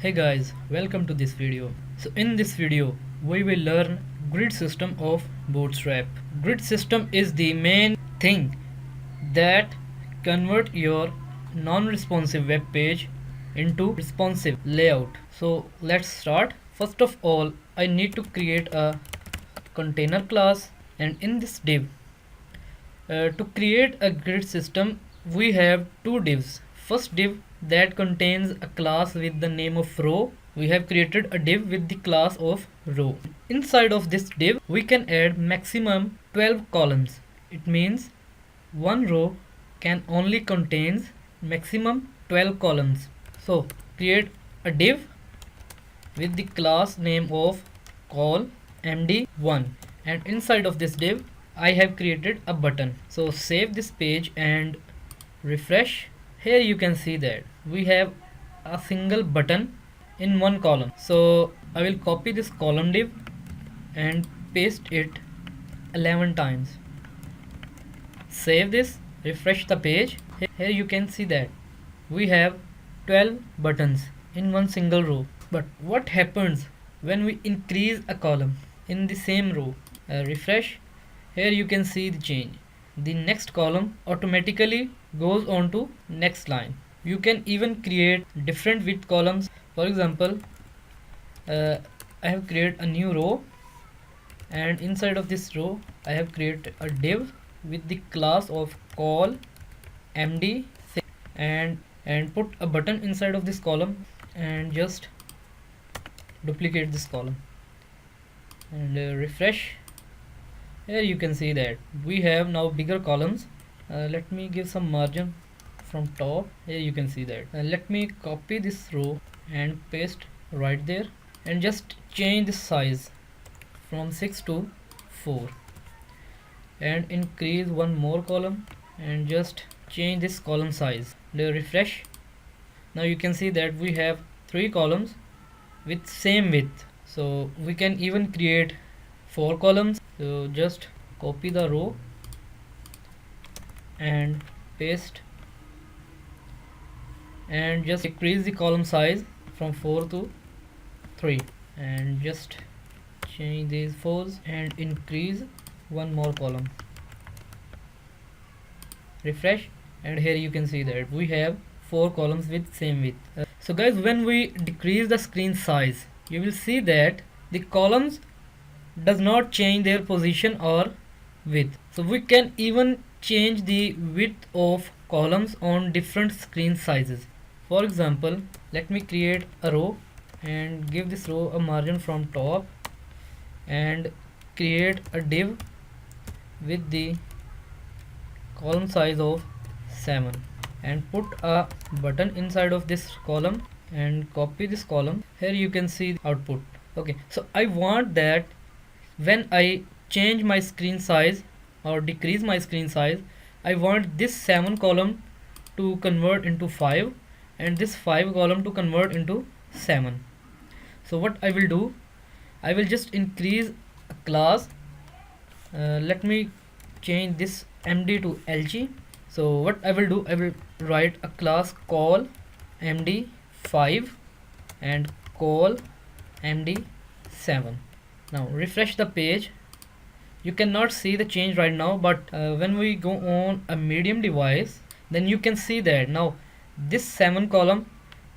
Hey guys, welcome to this video. So in this video, we will learn grid system of Bootstrap. Grid system is the main thing that convert your non-responsive web page into responsive layout. So let's start. First of all, I need to create a container class, and in this div, to create a grid system, we have two divs. First div that contains a class with the name of row. We have created a div with the class of row. Inside of this div, we can add maximum 12 columns. It means one row can only contains maximum 12 columns. So create a div with the class name of call md1, and inside of this div I have created a button. So save this page and refresh. Here you can see that we have a single button in one column. So I will copy this column div and paste it 11 times. Save this, refresh the page. Here you can see that we have 12 buttons in one single row. But what happens when we increase a column in the same row? Refresh. Here you can see the change. The next column automatically goes on to next line. You can even create different width columns. For example, I have created a new row, and inside of this row I have created a div with the class of call md, and put a button inside of this column, and just duplicate this column and refresh. Here you can see that we have now bigger columns. Let me give some margin from top. Here you can see that. Let me copy this row and paste right there, and just change the size from 6 to 4, and increase one more column and just change this column size. Refresh. Now you can see that we have 3 columns with same width. So we can even create 4 columns. So just copy the row and paste, and just decrease the column size from 4 to 3, and just change these 4s and increase one more column. Refresh, and here you can see that we have 4 columns with same width. So guys, when we decrease the screen size, you will see that the columns does not change their position or width. So we can even change the width of columns on different screen sizes. For example, let me create a row and give this row a margin from top, and create a div with the column size of 7, and put a button inside of this column and copy this column. Here you can see the output. Okay, so I want that when I change my screen size or decrease my screen size, I want this 7 column to convert into 5, and this 5 column to convert into 7. So what I will do, I will just increase a class. Let me change this md to lg. So what I will do, I will write a class call md5 and call md7. Now refresh the page. You cannot see the change right now, but when we go on a medium device, then you can see that now this 7 column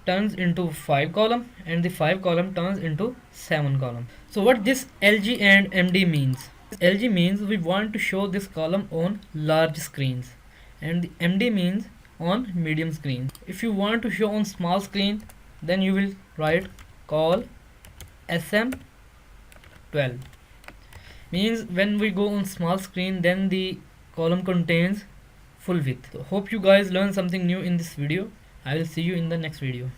turns into 5 column, and the 5 column turns into 7 column. So what this lg and md means? LG means we want to show this column on large screens, and the MD means on medium screen. If you want to show on small screen, then you will write call SM12. Means when we go on small screen, then the column contains full width. So hope you guys learned something new in this video. I will see you in the next video.